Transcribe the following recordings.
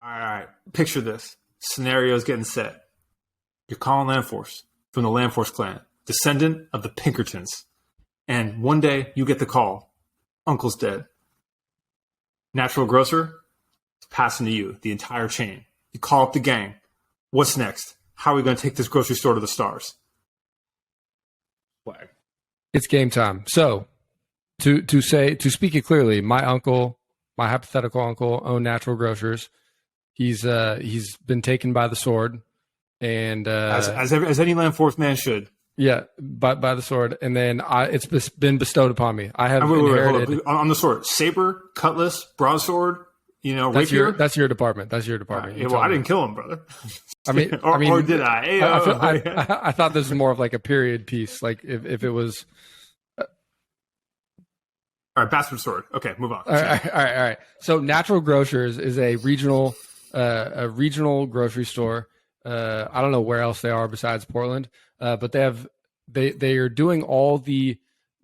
All right. Picture this. Scenario's getting set. You're Colin Landforce from the Landforce clan, descendant of the Pinkertons. And one day you get the call. Uncle's dead. Natural grocer is passing to you, the entire chain. You call up the gang. What's next? How are we going to take this grocery store to the stars? It's game time. So to speak it clearly, my hypothetical uncle owned Natural Grocers. He's been taken by the sword, and as any Landforce man should. Yeah, by the sword, and then it's been bestowed upon me. I have inherited on the sword, saber, cutlass, broadsword. Rapier. That's your department. That's your department. Yeah, well, I didn't kill him, brother. or did I? I thought this was more of like a period piece. Like if it was. All right, bastard sword. Okay, move on. All right. So Natural Grocers is a regional grocery store. I don't know where else they are besides Portland, but they are doing all the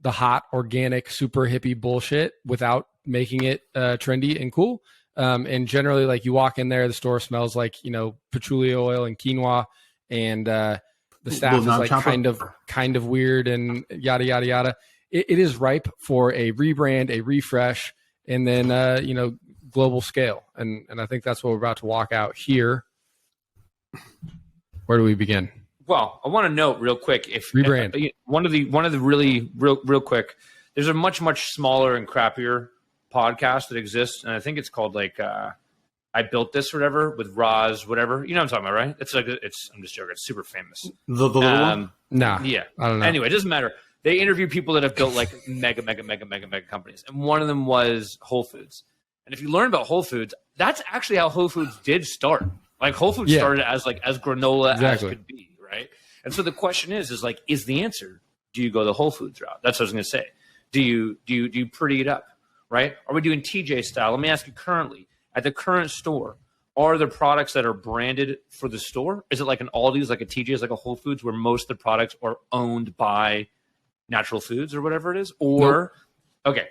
hot organic super hippie bullshit without making it trendy and cool. And generally, like, you walk in there, the store smells like patchouli oil and quinoa, and the staff is like kind of weird and yada yada yada. It is ripe for a rebrand, a refresh, and then global scale. And I think that's what we're about to walk out here. Where do we begin? Well, I want to note real quick rebrand. One of the really real quick. There's a much smaller and crappier podcast that exists, and I think it's called like I Built This or whatever with Roz, whatever. You know what I'm talking about, right? It's like I'm just joking. It's super famous. The little one? Nah. Yeah. I don't know. Anyway, it doesn't matter. They interview people that have built like mega companies, and one of them was Whole Foods. And if you learn about Whole Foods, that's actually how Whole Foods did start. Like Whole Foods started as granola as could be, right? And so the question is the answer, do you go the Whole Foods route? That's what I was going to say. Do you pretty it up, right? Are we doing TJ style? Let me ask you currently, at the current store, are the products that are branded for the store? Is it like an Aldi's, like a TJ's, like a Whole Foods, where most of the products are owned by Natural Foods or whatever it is? Or, okay,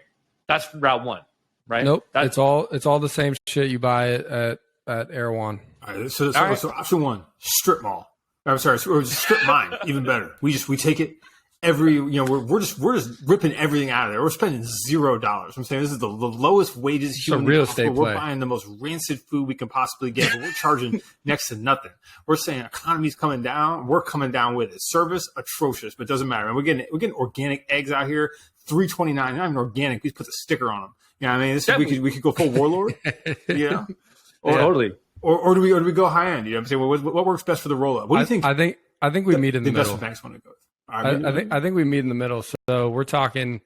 that's route one, right? Nope. It's all the same shit you buy at Air One. All right, so option one, strip mall. I'm sorry, or strip mine, even better. We take it every, we're just ripping everything out of there. We're spending $0. I'm saying this is the lowest wages human real estate play. We're buying the most rancid food we can possibly get, but we're charging next to nothing. We're saying economy's coming down. We're coming down with it. Service atrocious, but it doesn't matter. And we're getting organic eggs out here, $3.29. Not even organic. We just put the sticker on them. You know what I mean? We could go full warlord. Totally. Or do we go high end? You know what I'm saying? What works best for the roll up? What do you think? I think we meet in the middle. Investment banks want to go. I think we meet in the middle. So we're talking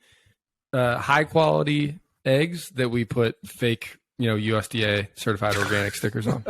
high quality eggs that we put fake, USDA certified organic stickers on.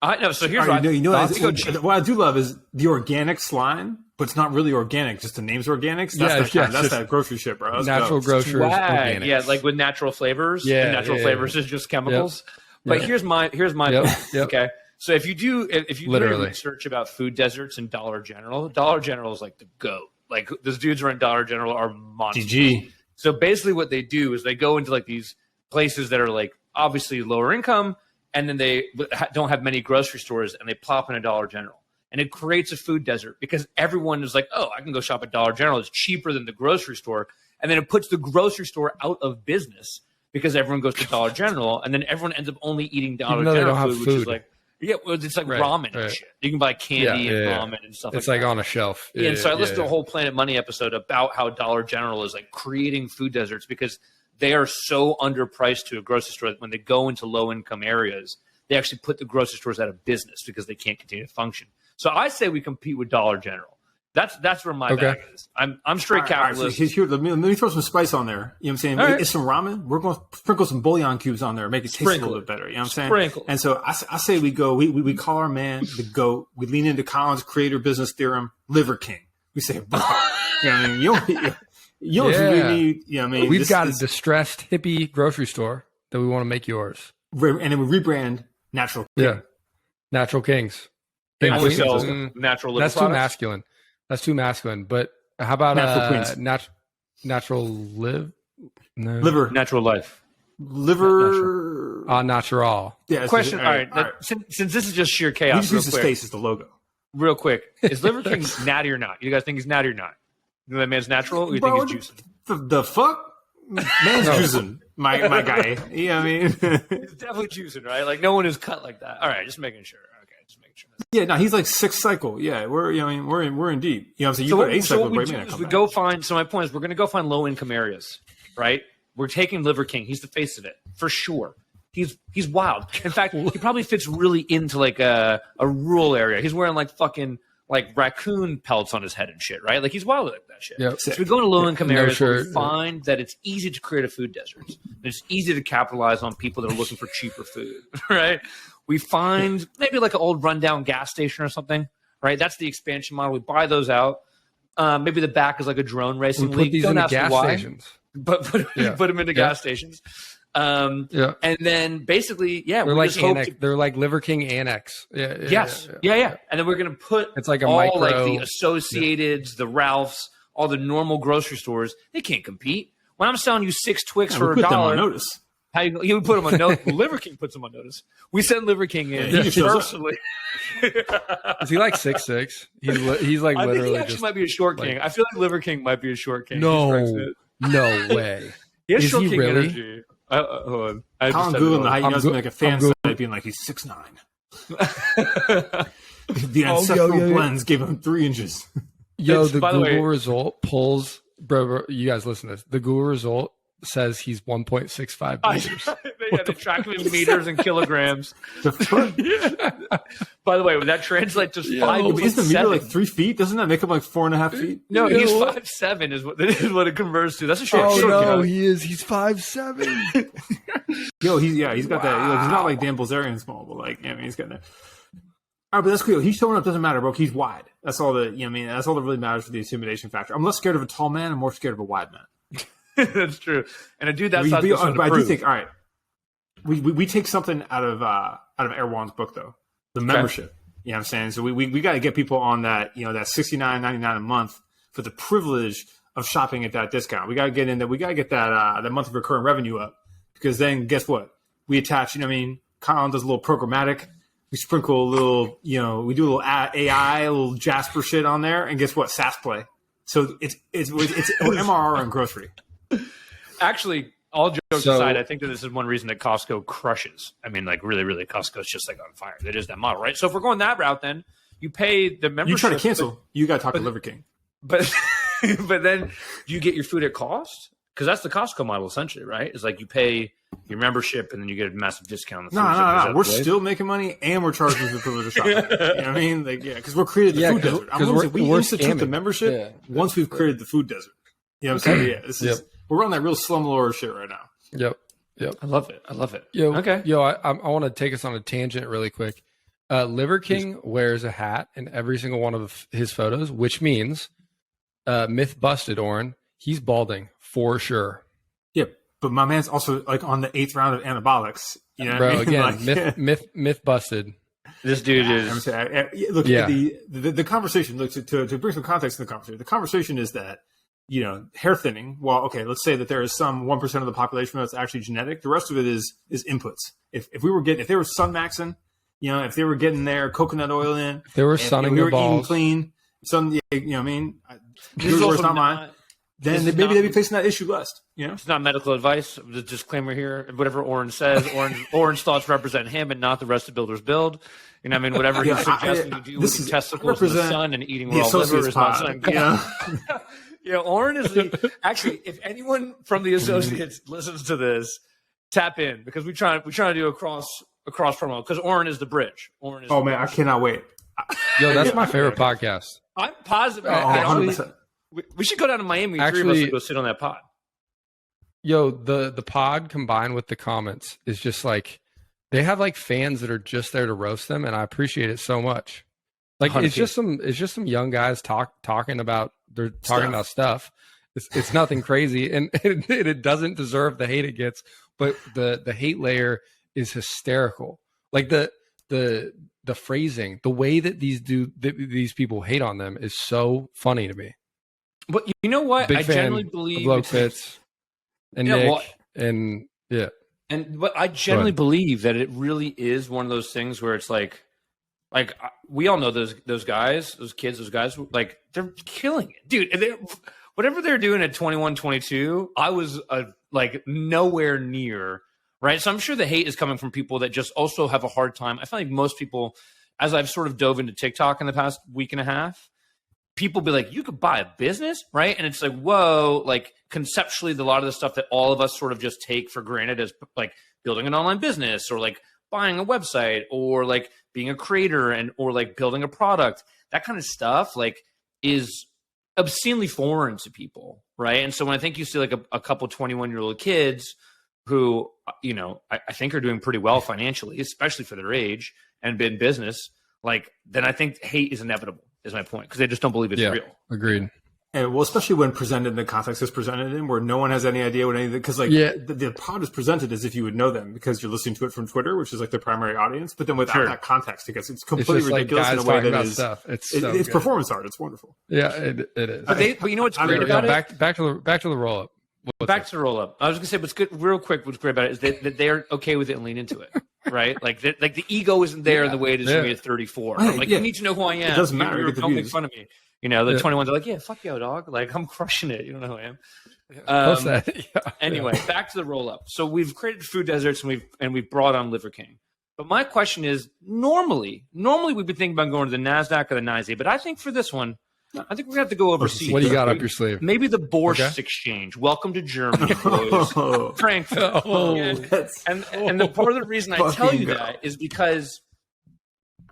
I know. So here's what I do love is the organics line, but it's not really organic. Just the name's organics. That's that grocery shit, bro. Natural Grocers. Organics. Yeah, like with natural flavors. Yeah, and natural flavors is just chemicals. Yep. But here's my yep. Okay. So if you do research about food deserts and Dollar General is like the GOAT. Like, those dudes around Dollar General are monsters. GG. So basically what they do is they go into like these places that are like obviously lower income, and then they don't have many grocery stores, and they plop in a Dollar General. And it creates a food desert because everyone is like, oh, I can go shop at Dollar General. It's cheaper than the grocery store. And then it puts the grocery store out of business because everyone goes to Dollar General, and then everyone ends up only eating Dollar General food, which is like, it's like ramen and shit. You can buy candy and ramen and stuff. It's like on a shelf. So I listened to a whole Planet Money episode about how Dollar General is like creating food deserts because they are so underpriced to a grocery store that when they go into low income areas, they actually put the grocery stores out of business because they can't continue to function. So I say we compete with Dollar General. That's where my bag is. I'm straight capitalist. Right, so here, let me throw some spice on there. You know what I'm saying? Right. It's some ramen. We're going to sprinkle some bouillon cubes on there, make it taste a little bit better. You know what I'm saying? Sprinkle. And so I say we go. We call our man the GOAT. We lean into Colin's creator business theorem, Liver King. We say, bro, you know what I mean? You don't really need. You know what I mean? We've got a distressed hippie grocery store that we want to make yours, and then we rebrand Natural King. Yeah, Natural Kings. They only sell natural liver That's products? too masculine. That's too masculine. But how about natural live? No. Liver. Natural life. Liver. Natural. Yeah. Question. All right. Since this is just sheer We chaos, just use his face as the logo. real quick, is Liver King natty or not? You guys think he's natty or not? You know that man's natural, or you think he's juicing? The fuck? Man's juicing, my guy. Yeah, I mean, He's definitely juicing, right? Like no one is cut like that. All right, just making sure. Okay, just making sure. yeah, no, he's like 6th cycle. Yeah, we're in deep. You know what I'm saying? You So put 8th cycle, what we right? do Man, is we go find. So my point is, we're going to go find low income areas, right? We're taking Liver King. He's the face of it for sure. He's wild. In fact, he probably fits really into like a rural area. He's wearing like fucking like raccoon pelts on his head and shit, right? Like he's wild like that shit. Yep. So we go into low income areas where we shirt. find that it's easy to create a food desert. It's easy to capitalize on people that are looking for cheaper food, right? We find maybe like an old rundown gas station or something, right? That's the expansion model. We buy those out. Maybe the back is like a drone racing We put league. these Don't in the ask me gas why, stations. but put them into gas stations. And then basically, They're we like just hope annex. They're like Liver King Annex. Yes. And then we're going to put It's like a all micro. like the Associateds, the Ralphs, all the normal grocery stores. They can't compete. When I'm selling you 6 Twix for we put them on $1, notice. how you put them on notice? Liver King puts them on notice. We send Liver King in he just shows up. personally. Is he like 6'6"? He's like I think literally he actually just might be a short king. I feel like Liver King might be a short king. no way. He has Is short he king really? energy. Hold on. I just Colin said Googling it the height. I'm He knows go- like a fan I'm go- site being like he's 6'9". wrong. The ancestral blends gave him 3 inches. Yo, the by the Google way- result pulls, bro, you guys listen to this. The Google result says he's 1.65 meters. They track him in meters and kilograms. The fuck? By the way, would that translate to Yo, five? but Isn't the meter 7? like 3 feet? Doesn't that make him like 4.5 feet? No, You he's know what? 5'7" is what it converts to. That's a short. Oh short no, king. he is. He's 5'7". Yo, he's got that. He's not like Dan Bilzerian small, but like, I mean, he's got that. All right, but that's cool. He's showing up. Doesn't matter, bro. He's wide. That's all that. That's all that really matters for the intimidation factor. I'm less scared of a tall man. I'm more scared of a wide man. That's true. And a dude that's But not I do think. All right, we take something out of Erwan's book though, the membership. You know what I'm saying? So we got to get people on that. That $69.99 a month for the privilege of shopping at that discount. We got to get in that. We got to get that monthly recurring revenue up, because then guess what? We attach. Colin does a little programmatic. We sprinkle a little. We do a little AI, a little Jasper shit on there, and guess what? SaaS play. So it's MRR and grocery. Actually, all jokes aside, I think that this is one reason that Costco crushes. I mean, like really, really, Costco's just like on fire. That is that model, right? So if we're going that route, then you pay the membership. You try to cancel, you got to talk to Liver King. But then you get your food at cost, because that's the Costco model essentially, right? It's like you pay your membership and then you get a massive discount. No. We're still making money and we're charging for the privilege of shopping. You know what I mean? Like, because we're created the food desert. We institute the membership once we've created the food desert. You know what I'm saying? Yeah, we're on that real slumlord shit right now. Yep. I love it. Yo, I want to take us on a tangent really quick. Liver King wears a hat in every single one of his photos, which means myth busted, Oren. He's balding for sure. Yeah, but my man's also like on the 8th round of anabolics. You know, bro. what I mean? Again, myth busted. This dude is. Look, the conversation. Look, to bring some context to the conversation. The conversation is that hair thinning. Well, okay, let's say that there is some 1% of the population that's actually genetic. The rest of it is inputs. If they were sun maxing, if they were getting their coconut oil in, if they were sunning we their were balls, eating clean. What I mean, This is also not mine. Then maybe they'd be facing that issue less. It's not medical advice. The disclaimer here: whatever Oren says, Oren's thoughts represent him and not the rest of Builders Build. Whatever he's suggesting you do with your testicles in the sun and eating raw liver is not something. Oren is actually. If anyone from the associates listens to this, tap in, because we're trying to do a cross promo, because Oren is the bridge. I cannot wait. Yo, that's my favorite podcast. I'm positive. Actually, we should go down to Miami. Three of us to go sit on that pod. Yo, the pod combined with the comments is just like, they have like fans that are just there to roast them, and I appreciate it so much. Like it's just some young guys talking about stuff. It's nothing crazy, and it doesn't deserve the hate it gets, but the hate layer is hysterical. Like the phrasing, the way that these people hate on them is so funny to me. But you know what? Big I fan generally believe of Fitz and Nick, and But I generally believe that it really is one of those things where it's like we all know those guys, those kids, those guys, like they're killing it, dude. Whatever they're doing at 21, 22, I was like nowhere near, right? So I'm sure the hate is coming from people that just also have a hard time. I feel like most people, as I've sort of dove into TikTok in the past week and a half, people be like, you could buy a business, right? And it's like, whoa, like conceptually, a lot of the stuff that all of us sort of just take for granted as like building an online business or like buying a website or like being a creator or like building a product, that kind of stuff like is obscenely foreign to people, right? And so when I think you see like a couple 21-year-old kids who, I think are doing pretty well financially, especially for their age and in business, like then I think hate is inevitable. Is my point, because they just don't believe it's real. Agreed. And well, especially when presented in the context it's presented in, where no one has any idea what anything, because the pod is presented as if you would know them because you're listening to it from Twitter, which is like their primary audience. But then without that context, it's completely ridiculous in a way that is stuff. It's performance art. It's wonderful. Yeah, it is. But you know what's great about it? Back to the roll up. Back to the roll up. I was gonna say what's good, real quick. What's great about it is that they're okay with it and lean into it. Right, like the ego isn't there in the way it is for me at 34. I'm like, you need to know who I am. It doesn't matter. Don't make fun of me. The 21s are like, yeah, fuck you, dog. Like I'm crushing it. You don't know who I am. Anyway, back to the roll up. So we've created food deserts and we've brought on Liver King. But my question is, normally we've been thinking about going to the NASDAQ or the NYSE, but I think for this one, I think we're gonna have to go overseas. What do you got up your sleeve? Maybe the Borscht Exchange. Welcome to Germany, boys. Frankfurt. And the part of the reason I tell you that is because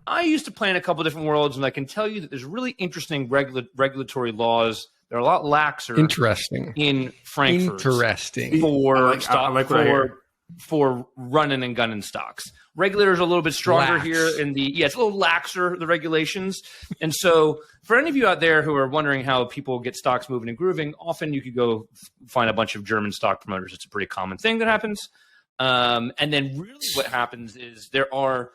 I used to play in a couple different worlds, and I can tell you that there's really interesting regulatory laws. They're a lot laxer. In Frankfurt. For running and gunning stocks. Regulators are a little bit stronger here it's a little laxer, the regulations. And so for any of you out there who are wondering how people get stocks moving and grooving, often you could go find a bunch of German stock promoters. It's a pretty common thing that happens. And then really what happens is there are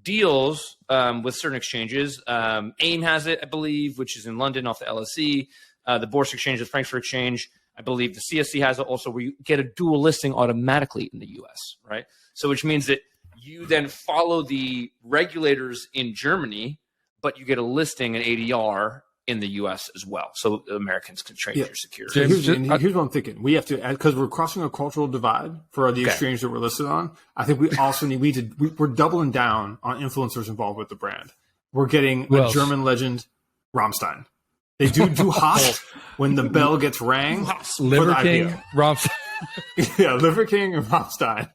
deals with certain exchanges. AIM has it, I believe, which is in London off the LSE. The Bourse Exchange, the Frankfurt Exchange, I believe the CSC has it also, where you get a dual listing automatically in the US, right? So which means that you then follow the regulators in Germany, but you get a listing, an ADR in the US as well. So Americans can trade your securities. Here's what I'm thinking. We have to add, because we're crossing a cultural divide for the exchange that we're listed on. I think we also we're doubling down on influencers involved with the brand. We're getting a German legend, Rammstein. They do hot when the bell gets rang. Liver King, Rammstein. Yeah, Liver King and Rammstein.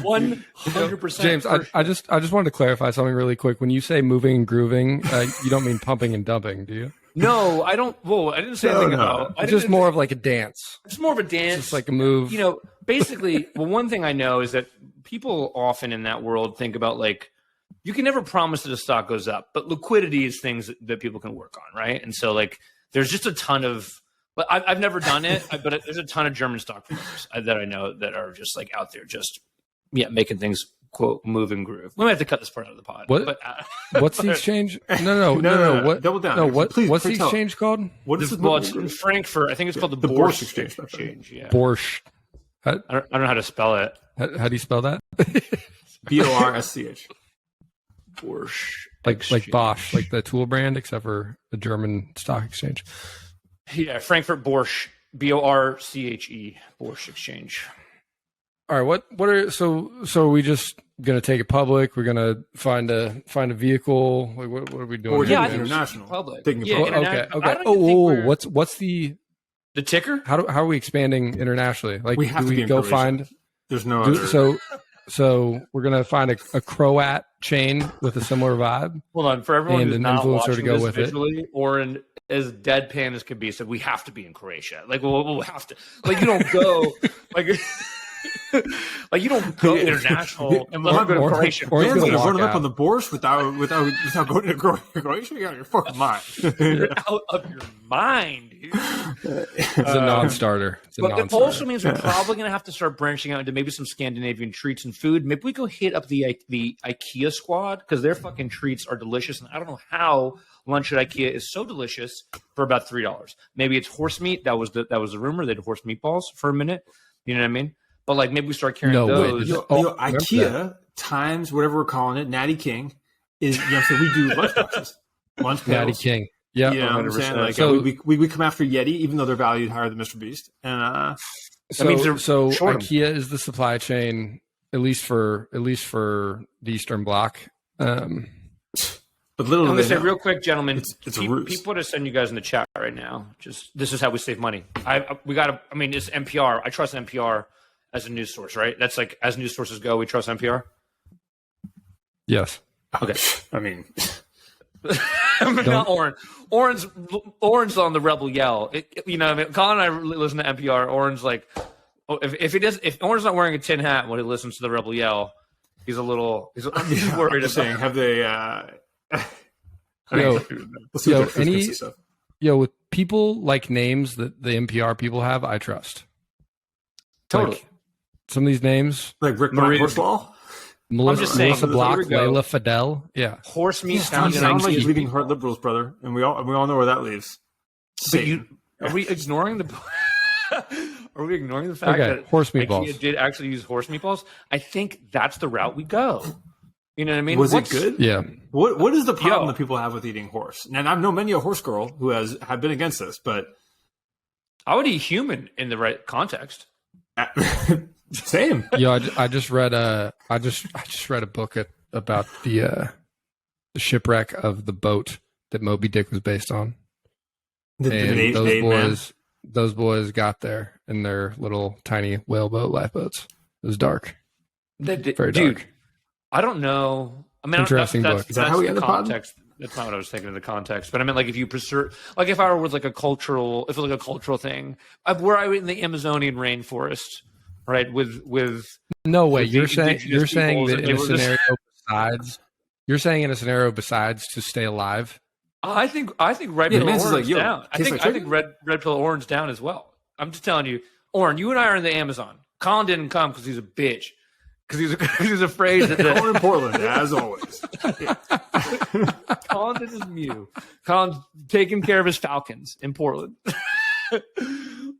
100%. James, I just wanted to clarify something really quick. When you say moving and grooving, you don't mean pumping and dumping, do you? No, I don't. Whoa, I didn't say anything about. It's just more of like a dance. It's more of a dance. It's just like a move. Basically, one thing I know is that people often in that world think about like, you can never promise that a stock goes up, but liquidity is things that people can work on, right? And so, like, there's just a ton of. But I've never done it, but there's a ton of German stock promoters that I know that are just like out there, just making things quote move and groove. We might have to cut this part out of the pod. What? But, what's the exchange? No. What? Double down. No. What's the exchange called? What is it's in Frankfurt. I think it's called the Borscht Exchange. Yeah. Borscht. I don't know how to spell it. How do you spell that? Borscht. Borscht. Like Bosch, like the tool brand, except for the German stock exchange. Yeah, Frankfurt Borscht, Borche, Borscht Exchange. All right, what are so are we just gonna take it public? We're gonna find a vehicle. Like, what are we doing? Or I think international. Public. Okay. What's the ticker? How are we expanding internationally? Like, we have do to we be go Croatia. find? There's no other. So we're gonna find a Croat chain with a similar vibe. Hold on, for everyone and who's an not influencer watching to go this with visually, Oren, as deadpan as could be, said we have to be in Croatia. Like we'll have to. Like you don't go like. Like you don't go international and let go to Croatia. Or you're going to run up on the Borscht without going to Croatia. You're out of your fucking mind. You're out of your mind, dude. It's a non-starter. But it also means we're probably going to have to start branching out into maybe some Scandinavian treats and food. Maybe we go hit up the IKEA squad because their fucking treats are delicious. And I don't know how lunch at IKEA is so delicious for about $3. Maybe it's horse meat. That was the rumor. They had horse meatballs for a minute. You know what I mean? but like maybe we start carrying No way. those. IKEA times whatever we're calling it, Natty King is. You know, so we do lunchboxes, lunch Natty pails. King. Yeah, You know what I'm saying? Like So- we come after Yeti, even though they're valued higher than Mr. Beast. And means they're so short 'em. IKEA is the supply chain, at least for the Eastern Bloc. but I'm little going do to they say know. real quick, gentlemen. It's a ruse. People to send you guys in the chat right now. Just this is how we save money. We got to. I mean, it's NPR. I trust NPR as a news source, right? That's like as news sources go, we trust NPR. Yes. Okay. I mean, Not Oren. Oren's on the Rebel Yell. You know, I mean, Colin and I listen to NPR. Oren's like, if Oren's not wearing a tin hat when he listens to the Rebel Yell, he's worried. I'm just saying, have they? Yo, let's see what any- stuff. with people like names that the NPR people have, I trust. Totally. Like, some of these names, Like Rick Maria- Horseball. Melissa saying, Block, here we go. Layla Fidel. Yeah. Horse meat Sounds sounds like like. he's leading heart liberals, brother, and we all know where that leaves. But are we ignoring the? Are we ignoring the fact Okay, that horse IKEA meatballs. did actually use horse meatballs? I think that's the route we go. You know what I mean? Was it good? Yeah. What is the problem Yo. that people have with eating horse? And I know many a horse girl who have been against this, but I would eat human in the right context. same. Yo, I just read a book about the shipwreck of the boat that Moby Dick was based on. And those boys got there in their little tiny whaleboat lifeboats. It was dark. Very Dude, dark. I don't know. I mean, Interesting that's, book. Is that that's how we the end the pod? context. That's not what I was thinking of the context. But I mean, like, if you preserve, like, if I were with like a cultural, if it was like a cultural thing, were I in the Amazonian rainforest, right? With No way. with You're the saying indigenous peoples, that and in a they were just- scenario besides you're saying in a scenario besides to stay alive. I think red Yeah, pill man's orange like, yo, down. I tastes think like I think red pill orange down as well. I'm just telling you, Oren, you and I are in the Amazon. Colin didn't come because he's a bitch. Because he's afraid that We're in Portland, as always. Colin did his Mew. Colin's taking care of his Falcons in Portland.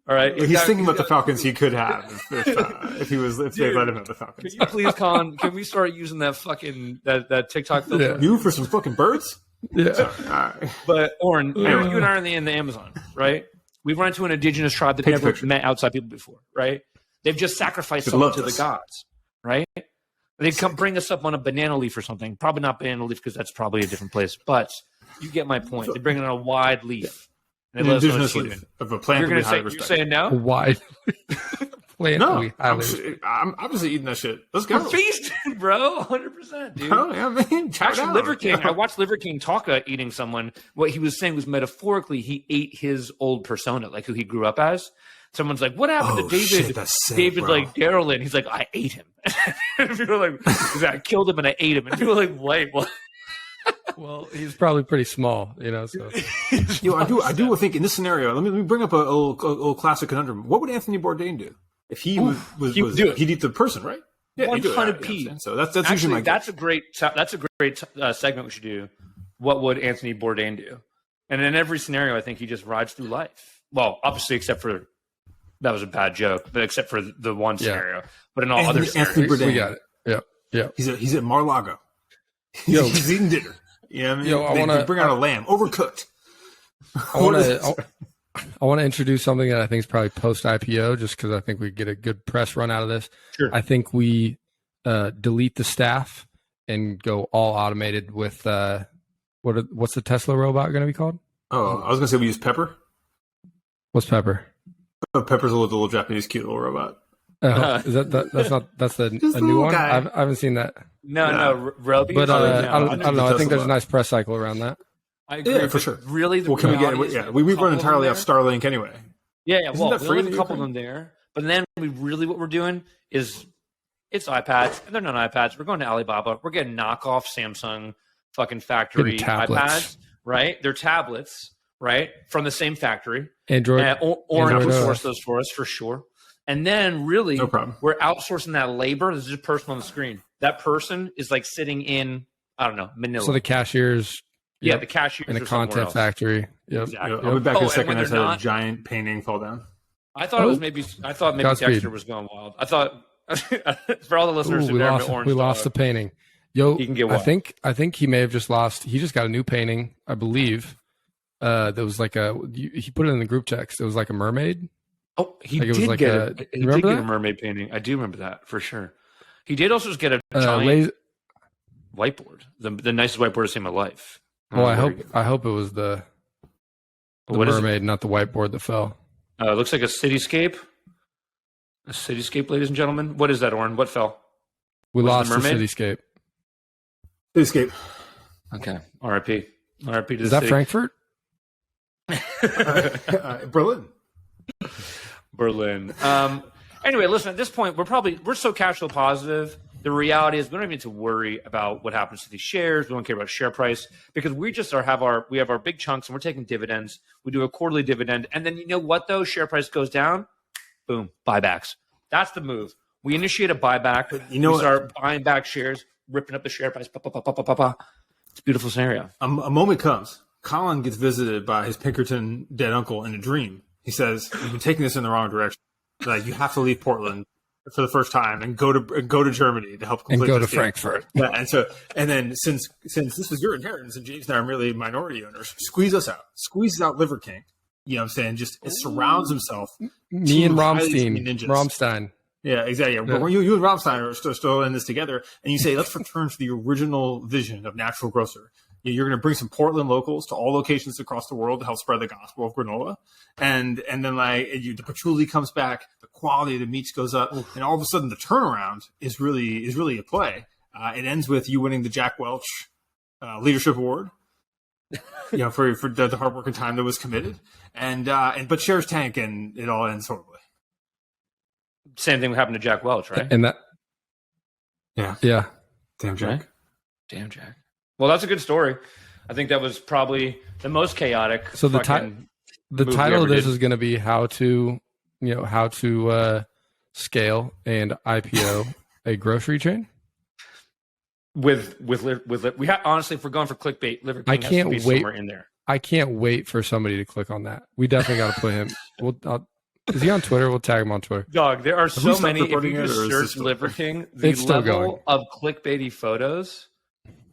All right. He's thinking about the Falcons he could have if they let him have the Can Falcons. you please, Colin? Can we start using that fucking that TikTok filter? Yeah. You for some fucking birds? Yeah. All right. But Oren, you and I are in the Amazon, right? We've run into an indigenous tribe that Take a never picture. met outside people before, right? They've just sacrificed They someone love to the us. gods, right? They come bring us up on a banana leaf or something. Probably not banana leaf because that's probably a different place. But you get my point. They bring it on a wide leaf. And An they let us know indigenous what leaf it's of a plant You're that we gonna highly say you're respect. saying no? Wide. Plant No, we I'm highly- obviously eating that shit. Let's go. We're feasting, bro. 100%, dude. Oh, yeah, man. Check it Actually, out. Liver King, I watched Liver King talk about eating someone. What he was saying was metaphorically, he ate his old persona, like who he grew up as. Someone's like, "What happened Oh, to David? shit, that's sick, David, bro. like Daryl?" And he's like, "I ate him." And people are like, he's like, "I killed him and I ate him." And people are like, "Wait, what?" Well, he's probably pretty small, you know. So Yo, I do think in this scenario, let me bring up a little classic conundrum. What would Anthony Bourdain do if he was he would do it. he'd eat the person, right? Yeah, he'd do it. 100p. So that's usually my Actually, guess. that's a great segment we should do. What would Anthony Bourdain do? And in every scenario, I think he just rides through life. Well, obviously, except for that was a bad joke, but except for the one scenario. But in all other Anthony scenarios, Bourdain. we got it. Yeah. Yeah. He's at Mar-a-Lago. Yo. He's eating dinner. You know what I mean? Yo, I They wanna- bring out a lamb, overcooked. I want to introduce something that I think is probably post IPO, just because I think we get a good press run out of this. Sure. I think we delete the staff and go all automated with what's the Tesla robot going to be called? Oh, I was gonna say we use Pepper. What's Pepper? Oh, Pepper's a little Japanese cute little robot. Oh, is that's a Just a new little one? guy. I haven't seen that, no, Roby. but I don't know. I think Tesla there's a one. nice press cycle around that. I agree, Yeah, for but sure. Really, the Well, can we get? reality is Yeah, that we a run couple entirely of off them Starlink anyway. Yeah, Isn't well, that we free only in have a couple of Ukraine? them there. But then what we're doing is it's iPads, and they're not iPads. We're going to Alibaba. We're getting knockoff Samsung fucking factory Getting tablets. iPads, right? They're tablets, right, from the same factory. Android. Orange Android will OS. source those for us for sure. And then really, No problem. we're outsourcing that labor. This is just a person on the screen. That person is like sitting in, I don't know, Manila. So the cashiers, yeah, the cashiers in a are somewhere content else. factory. Yep. Exactly. I'll be back in Oh, a and second. when I just they're had a not- giant painting fall down. I thought maybe Godspeed. Dexter was going wild. I thought for all the listeners who never met Orange we Dog, lost the painting. Yo, he can get I wild. think he may have just lost. He just got a new painting, I believe. There was like he put it in the group text. It was like a mermaid. Oh, he Like it was did like get a- he you remember did get that? a mermaid painting. I do remember that for sure. He did also just get a giant whiteboard, the nicest whiteboard I've seen in my life. Well, I hope it was the What is it? mermaid, not the whiteboard that fell. It looks like a cityscape. A cityscape, ladies and gentlemen. What is that, Oren? What fell? We Was it lost the the mermaid? cityscape. Escape. Okay. R.I.P. R.I.P. to Is the that city. Frankfurt? Berlin. Berlin. Anyway, listen, at this point, we're so cash flow positive. The reality is we don't even need to worry about what happens to these shares. We don't care about share price because we just have our big chunks and we're taking dividends. We do a quarterly dividend. And then you know what though? Share price goes down. Boom. Buybacks. That's the move. We initiate a buyback. You know we what? start buying back shares, ripping up the share price. It's a beautiful scenario. A moment comes. Colin gets visited by his Pinkerton dead uncle in a dream. He says, "You've been taking this in the wrong direction. Like you have to leave Portland for the first time and go to Germany to help complete And go to this deal." Frankfurt. Yeah, and then since this was your inheritance and James and I are merely minority owners, squeezes out Liver King. You know what I'm saying? Just it surrounds himself. Me and Team highly trained Rammstein. ninjas. Rammstein. Yeah, exactly. Yeah. But when you and Rammstein are still in this together, and you say, let's return to the original vision of Natural Grocer. You're going to bring some Portland locals to all locations across the world to help spread the gospel of granola, and then the patchouli comes back, the quality of the meats goes up, and all of a sudden the turnaround is really a play. It ends with you winning the Jack Welch Leadership Award. You know, for the hard work and time that was committed, but shares tank and it all ends horribly. Same thing happened to Jack Welch, right? And that. Yeah. Damn Jack. Right? Damn Jack. Well, that's a good story. I think that was probably the most chaotic. So the fucking the move we title of ever this did. is going to be how to scale and IPO a grocery chain. with we honestly, if we're going for clickbait, Liver King I has can't to be wait. somewhere in there. I can't wait for somebody to click on that. We definitely got to put him. Is he on Twitter? We'll tag him on Twitter. Dog, there are we so stopped many. If recording you it, or just is this search still- Liver King, the It's still level going. of clickbaity photos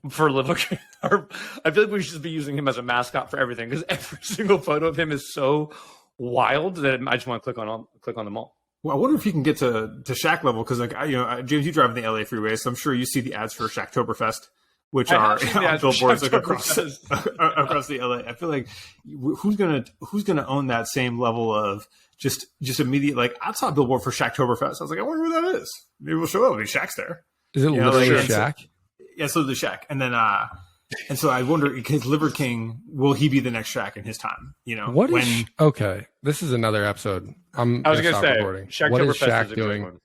for Liver King, I feel like we should be using him as a mascot for everything because every single photo of him is so wild that I just want to click on them all. Well, I wonder if you can get to Shack level because, James, you drive in the LA freeway, so I'm sure you see the ads for Shacktoberfest, which I are have seen the on ads for billboards like across Shacktoberfest. the LA. I feel like who's gonna own that same level of just immediate like I saw a billboard for Shacktoberfest. I was like, I wonder where that is. Maybe we'll show up. Maybe Shack's there. Is it Yeah, literally like, a it's- shack? Yeah, so the Shack, and then and so I wonder because Liver King will he be the next Shack in his time? You know Okay, this is another episode. I was gonna gonna stop say recording. What is Shacktoberfest Shaq is a good doing? one.